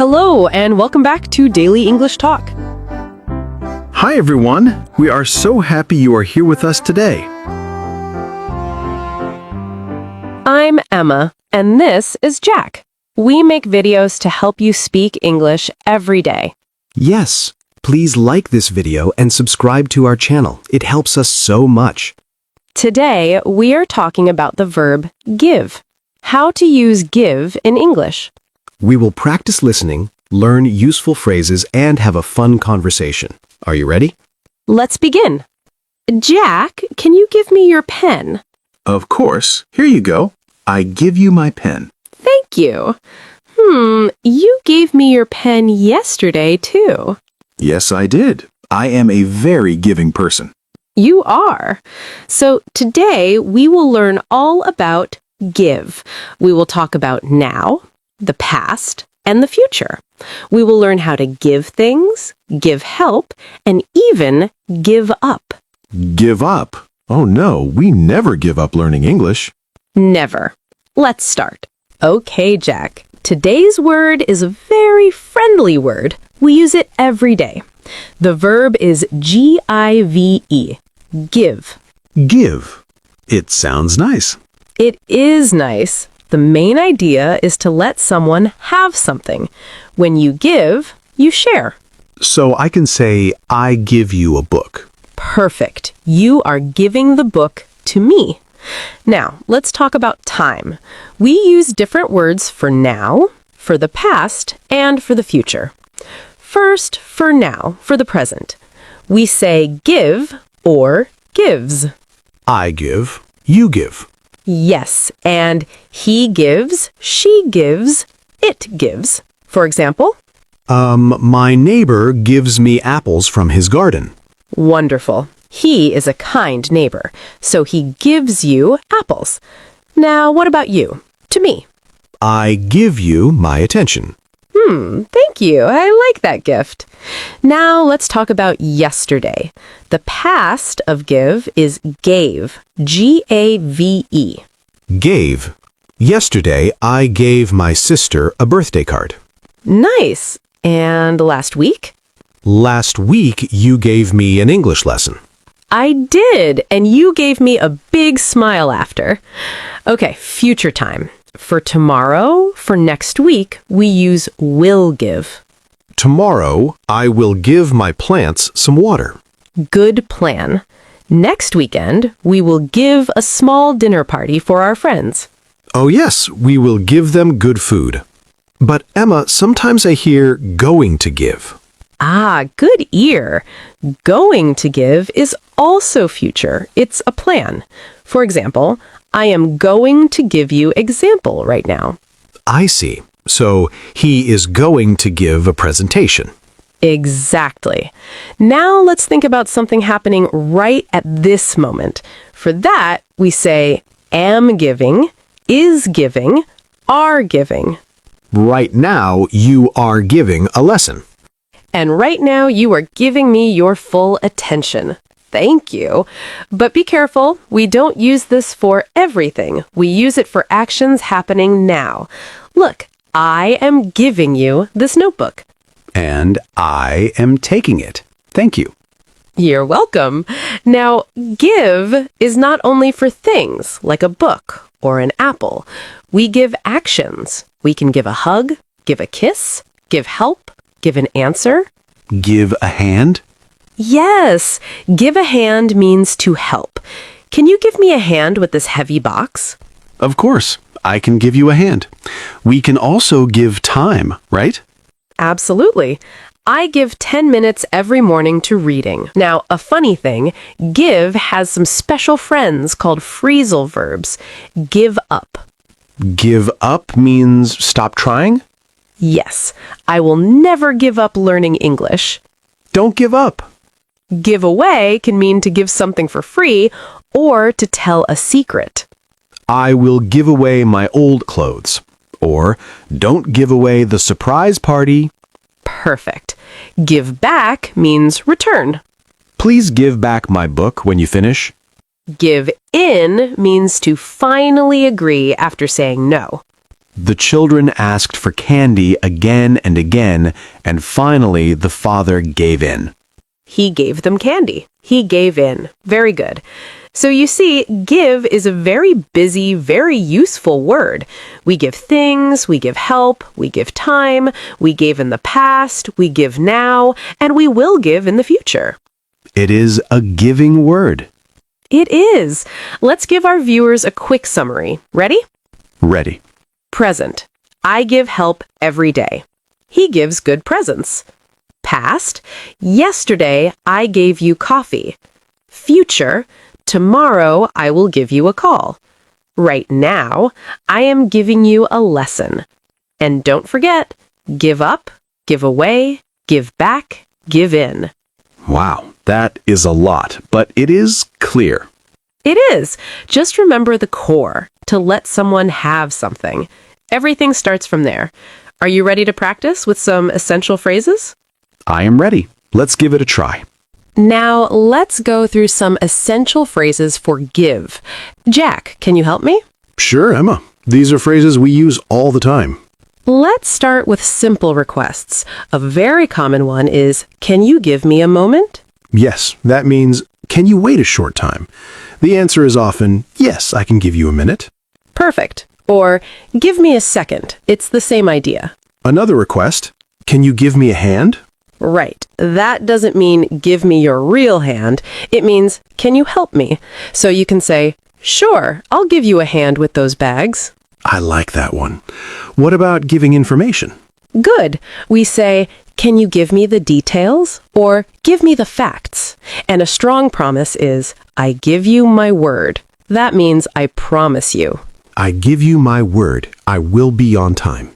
Hello, and welcome back to Daily English Talk. Hi everyone, we are so happy you are here with us today. I'm Emma, and this is Jack. We make videos to help you speak English every day. Yes, please like this video and subscribe to our channel. It helps us so much. Today, we are talking about the verb give. How to use give in English. We will practice listening, learn useful phrases, and have a fun conversation. Are you ready? Let's begin. Jack, can you give me your pen? Of course, here you go. I give you my pen. Thank you. You gave me your pen yesterday, too. Yes, I did. I am a very giving person. You are. So today we will learn all about give. We will talk about now, the past, and the future. We will learn how to give things, give help, and even give up. Give up? Oh no, we never give up learning English. Never. Let's start. Okay, Jack. Today's word is a very friendly word. We use it every day. The verb is G-I-V-E. Give. Give. It sounds nice. It is nice. The main idea is to let someone have something. When you give, you share. So I can say, I give you a book. Perfect. You are giving the book to me. Now, let's talk about time. We use different words for now, for the past, and for the future. First, for now, for the present. We say give or gives. I give, you give. Yes, and he gives, she gives, it gives. For example, My neighbor gives me apples from his garden. wonderful. He is a kind neighbor, so he gives you apples. Now, what about you? To me. I give you my attention. Thank you. I like that gift. Now, let's talk about yesterday. The past of give is gave. G-A-V-E. Gave. Yesterday, I gave my sister a birthday card. Nice. And last week? Last week, you gave me an English lesson. I did, and you gave me a big smile after. Okay, future time. For tomorrow, for next week, we use will give. Tomorrow, I will give my plants some water. Good plan. Next weekend, we will give a small dinner party for our friends. Oh yes, we will give them good food. But Emma, sometimes I hear going to give. Ah, good ear. Going to give is also future. It's a plan. For example, I am going to give you example right now. I see. So he is going to give a presentation. Exactly. Now let's think about something happening right at this moment. For that, we say am giving, is giving, are giving. Right now, you are giving a lesson. And right now, you are giving me your full attention. Thank you. But be careful, we don't use this for everything. We use it for actions happening now. Look, I am giving you this notebook. And I am taking it. Thank you. You're welcome. Now, give is not only for things like a book or an apple. We give actions. We can give a hug, give a kiss, give help, give an answer. Give a hand. Yes, give a hand means to help. Can you give me a hand with this heavy box? Of course, I can give you a hand. We can also give time, right? Absolutely. I give 10 minutes every morning to reading. Now, a funny thing, give has some special friends called phrasal verbs. Give up. Give up means stop trying? Yes, I will never give up learning English. Don't give up. Give away can mean to give something for free or to tell a secret. I will give away my old clothes. Or, don't give away the surprise party. Perfect. Give back means return. Please give back my book when you finish. Give in means to finally agree after saying no. The children asked for candy again and again, and finally the father gave in. He gave them candy. He gave in. Very good. So you see, give is a very busy, very useful word. We give things, we give help, we give time, we gave in the past, we give now, and we will give in the future. It is a giving word. It is. Let's give our viewers a quick summary. Ready? Ready. Present. I give help every day. He gives good presents. Past. Yesterday, I gave you coffee. Future. Tomorrow, I will give you a call. Right now, I am giving you a lesson. And don't forget, give up, give away, give back, give in. Wow, that is a lot, but it is clear. It is. Just remember the core, to let someone have something. Everything starts from there. Are you ready to practice with some essential phrases? I am ready. Let's give it a try. Now, let's go through some essential phrases for give. Jack, can you help me? Sure, Emma. These are phrases we use all the time. Let's start with simple requests. A very common one is, can you give me a moment? Yes, that means, can you wait a short time? The answer is often, yes, I can give you a minute. Perfect. Or, give me a second. It's the same idea. Another request, can you give me a hand? Right. That doesn't mean give me your real hand. It means, can you help me? So you can say, sure, I'll give you a hand with those bags. I like that one. What about giving information? Good. We say, can you give me the details? Or give me the facts. And a strong promise is, I give you my word. That means I promise you. I give you my word, I will be on time.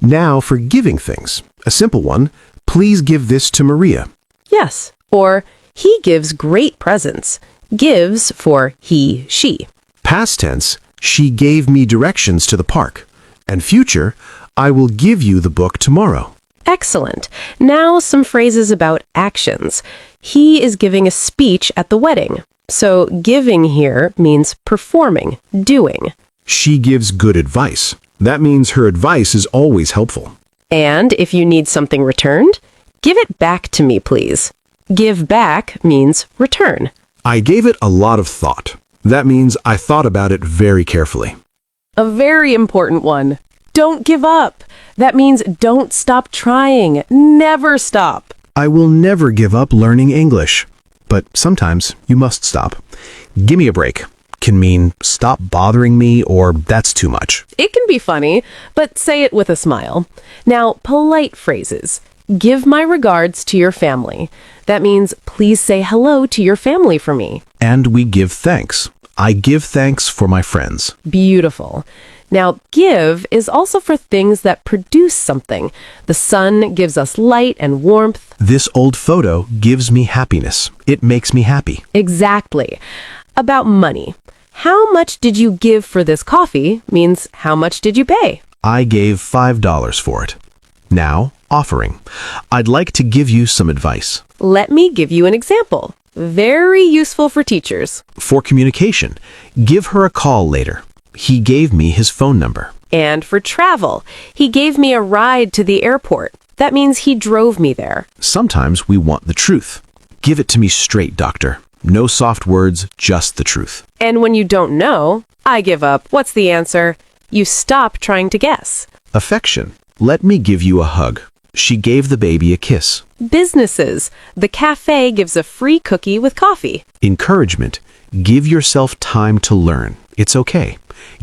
Now for giving things. A simple one, please give this to Maria. Yes. Or, he gives great presents. Gives for he, she. Past tense, she gave me directions to the park. And future, I will give you the book tomorrow. Excellent. Now some phrases about actions. He is giving a speech at the wedding. So giving here means performing, doing. She gives good advice. That means her advice is always helpful. And if you need something returned, give it back to me, please. Give back means return. I gave it a lot of thought. That means I thought about it very carefully. A very important one. Don't give up. That means don't stop trying. Never stop. I will never give up learning English. But sometimes you must stop. Give me a break can mean stop bothering me or that's too much. It can be funny, but say it with a smile. Now, polite phrases. Give my regards to your family. That means please say hello to your family for me. And we give thanks. I give thanks for my friends. Beautiful. Now, give is also for things that produce something. The sun gives us light and warmth. This old photo gives me happiness. It makes me happy. Exactly. About money. How much did you give for this coffee means how much did you pay? I gave $5 for it. Now, offering. I'd like to give you some advice. Let me give you an example. Very useful for teachers. For communication, give her a call later. He gave me his phone number. And for travel, he gave me a ride to the airport. That means he drove me there. Sometimes we want the truth. Give it to me straight, doctor. No soft words, just the truth. And when you don't know, I give up. What's the answer? You stop trying to guess. Affection. Let me give you a hug. She gave the baby a kiss. Businesses. The cafe gives a free cookie with coffee. Encouragement. Give yourself time to learn. It's okay.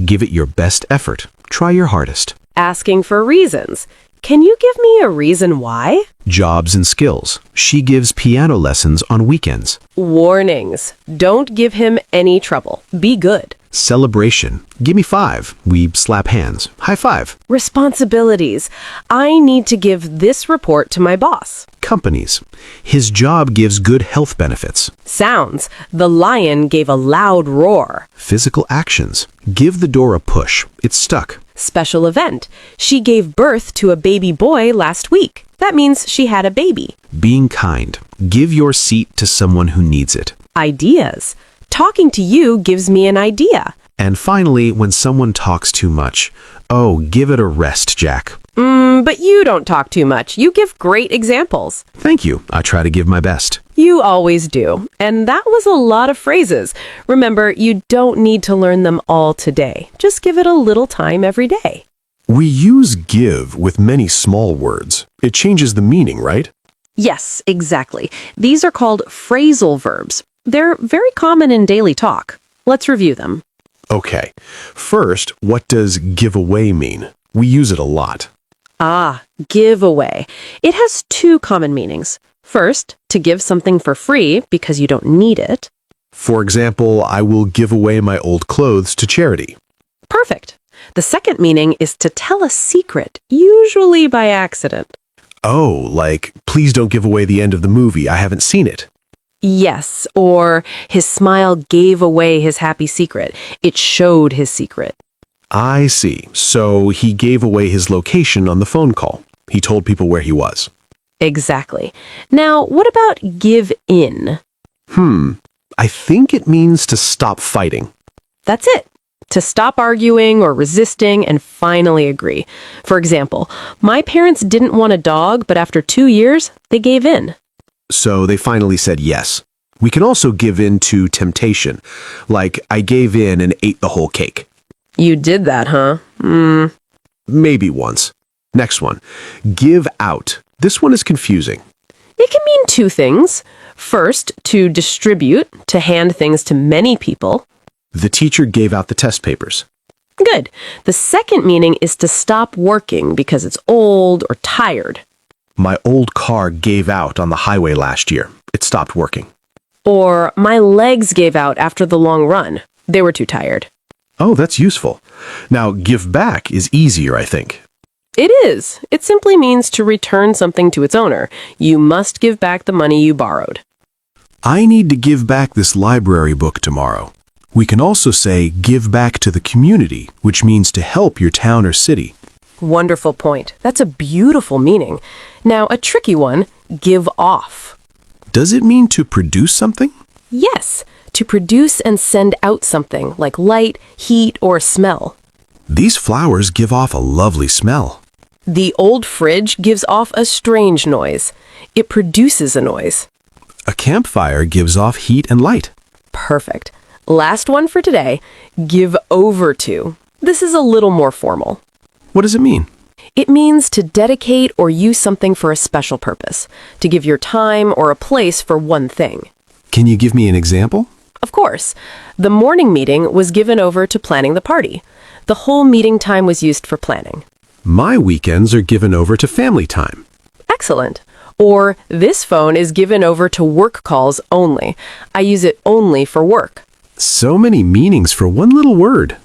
Give it your best effort. Try your hardest. Asking for reasons. Can you give me a reason why? Jobs and skills. She gives piano lessons on weekends. Warnings. Don't give him any trouble. Be good. Celebration. Give me 5. We slap hands. High five. Responsibilities. I need to give this report to my boss. Companies. His job gives good health benefits. Sounds. The lion gave a loud roar. Physical actions. Give the door a push. It's stuck. Special event. She gave birth to a baby boy last week. That means she had a baby. Being kind. Give your seat to someone who needs it. Ideas. Talking to you gives me an idea. And finally, when someone talks too much, oh, give it a rest, Jack. But you don't talk too much. You give great examples. Thank you. I try to give my best. You always do. And that was a lot of phrases. Remember, you don't need to learn them all today. Just give it a little time every day. We use give with many small words. It changes the meaning, right? Yes, exactly. These are called phrasal verbs. They're very common in daily talk. Let's review them. Okay. First, what does give away mean? We use it a lot. Give away. It has two common meanings. First, to give something for free because you don't need it. For example, I will give away my old clothes to charity. Perfect. The second meaning is to tell a secret, usually by accident. Oh, like, please don't give away the end of the movie. I haven't seen it. Yes, or his smile gave away his happy secret. It showed his secret. I see. So he gave away his location on the phone call. He told people where he was. Exactly. Now, what about give in? I think it means to stop fighting. That's it. To stop arguing or resisting and finally agree. For example, my parents didn't want a dog, but after 2 years, they gave in. So they finally said yes. We can also give in to temptation. Like, I gave in and ate the whole cake. You did that, huh? Maybe once. Next one. Give out. This one is confusing. It can mean two things. First, to distribute, to hand things to many people. The teacher gave out the test papers. Good. The second meaning is to stop working because it's old or tired. My old car gave out on the highway last year. It stopped working. Or my legs gave out after the long run. They were too tired. Oh, that's useful. Now, give back is easier, I think. It is. It simply means to return something to its owner. You must give back the money you borrowed. I need to give back this library book tomorrow. We can also say give back to the community, which means to help your town or city. Wonderful point. That's a beautiful meaning. Now, a tricky one, give off. Does it mean to produce something? Yes, to produce and send out something like light, heat, or smell. These flowers give off a lovely smell. The old fridge gives off a strange noise. It produces a noise. A campfire gives off heat and light. Perfect. Last one for today, give over to. This is a little more formal. What does it mean? It means to dedicate or use something for a special purpose, to give your time or a place for one thing. Can you give me an example? Of course. The morning meeting was given over to planning the party. The whole meeting time was used for planning. My weekends are given over to family time. Excellent. Or this phone is given over to work calls only. I use it only for work. So many meanings for one little word.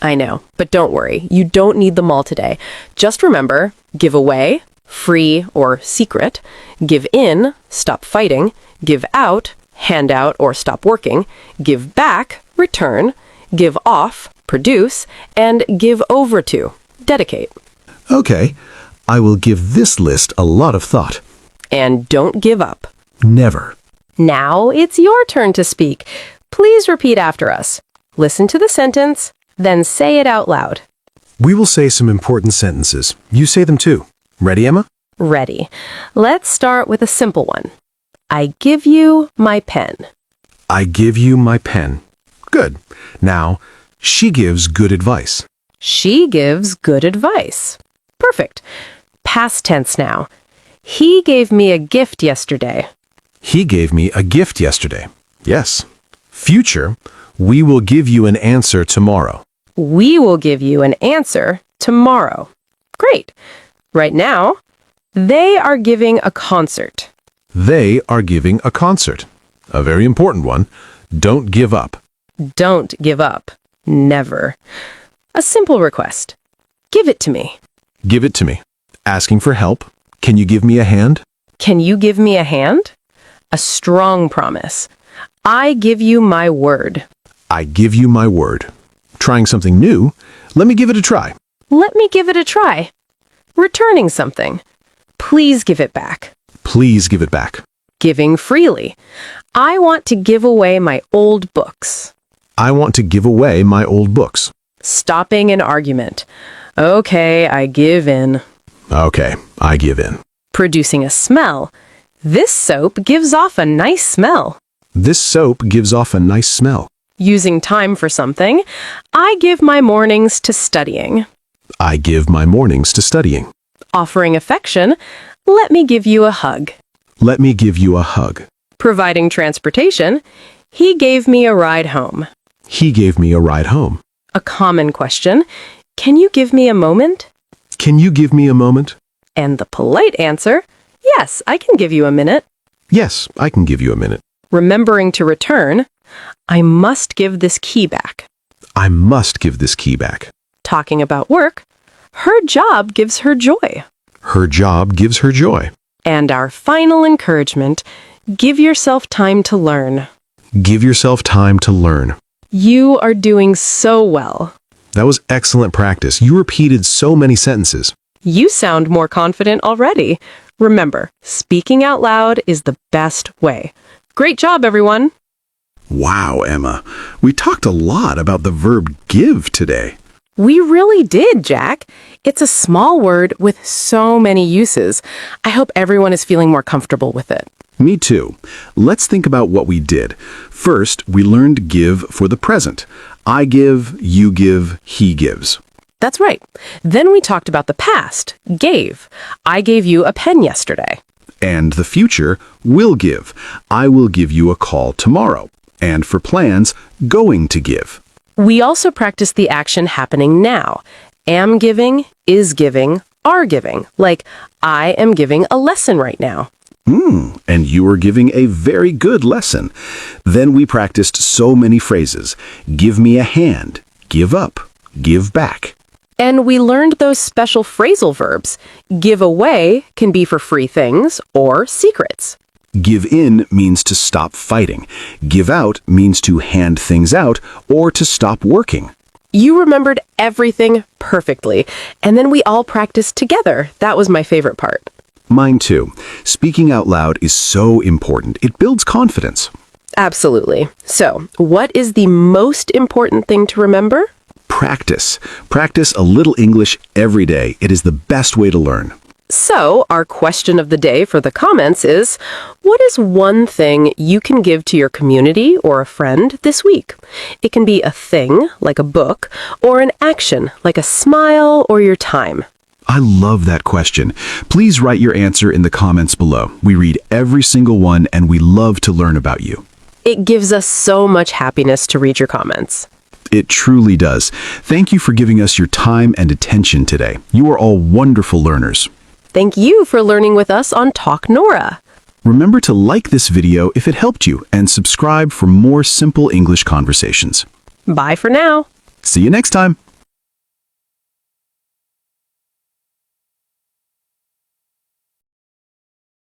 I know, but don't worry. You don't need them all today. Just remember, give away, free or secret, give in, stop fighting, give out, hand out or stop working, give back, return, give off, produce, and give over to, dedicate. Okay, I will give this list a lot of thought. And don't give up. Never. Now it's your turn to speak. Please repeat after us. Listen to the sentence, then say it out loud. We will say some important sentences. You say them too. Ready, Emma? Ready. Let's start with a simple one. I give you my pen. I give you my pen. Good. Now, she gives good advice. She gives good advice. Perfect. Past tense now. He gave me a gift yesterday. He gave me a gift yesterday. Yes. Future, we will give you an answer tomorrow. We will give you an answer tomorrow. Great. Right now, they are giving a concert. They are giving a concert. A very important one. Don't give up. Don't give up. Never. A simple request. Give it to me. Give it to me. Asking for help. Can you give me a hand? Can you give me a hand? A strong promise. I give you my word. I give you my word. Trying something new. Let me give it a try. Let me give it a try. Returning something. Please give it back. Please give it back. Giving freely. I want to give away my old books. I want to give away my old books. Stopping an argument. Okay, I give in. Okay, I give in. Producing a smell. This soap gives off a nice smell. This soap gives off a nice smell. Using time for something. I give my mornings to studying. I give my mornings to studying. Offering affection. Let me give you a hug. Let me give you a hug. Providing transportation. He gave me a ride home. He gave me a ride home. A common question. Can you give me a moment? Can you give me a moment? And the polite answer. Yes, I can give you a minute. Yes, I can give you a minute. Remembering to return. I must give this key back. I must give this key back. Talking about work. Her job gives her joy. Her job gives her joy. And our final encouragement. Give yourself time to learn. Give yourself time to learn. You are doing so well. That was excellent practice. You repeated so many sentences. You sound more confident already. Remember, speaking out loud is the best way. Great job, everyone. Wow, Emma. We talked a lot about the verb give today. We really did, Jack. It's a small word with so many uses. I hope everyone is feeling more comfortable with it. Me too. Let's think about what we did. First, we learned give for the present. I give, you give, he gives. That's right. Then we talked about the past, gave. I gave you a pen yesterday. And the future, will give. I will give you a call tomorrow. And for plans, going to give. We also practiced the action happening now. Am giving, is giving, are giving. Like, I am giving a lesson right now. And you were giving a very good lesson. Then we practiced so many phrases. Give me a hand. Give up. Give back. And we learned those special phrasal verbs. Give away can be for free things or secrets. Give in means to stop fighting. Give out means to hand things out or to stop working. You remembered everything perfectly. And then we all practiced together. That was my favorite part. Mine too. Speaking out loud is so important. It builds confidence. Absolutely. So, what is the most important thing to remember? Practice. Practice a little English every day. It is the best way to learn. So, our question of the day for the comments is, what is one thing you can give to your community or a friend this week? It can be a thing, like a book, or an action, like a smile or your time. I love that question. Please write your answer in the comments below. We read every single one and we love to learn about you. It gives us so much happiness to read your comments. It truly does. Thank you for giving us your time and attention today. You are all wonderful learners. Thank you for learning with us on Talk Nora. Remember to like this video if it helped you and subscribe for more simple English conversations. Bye for now. See you next time.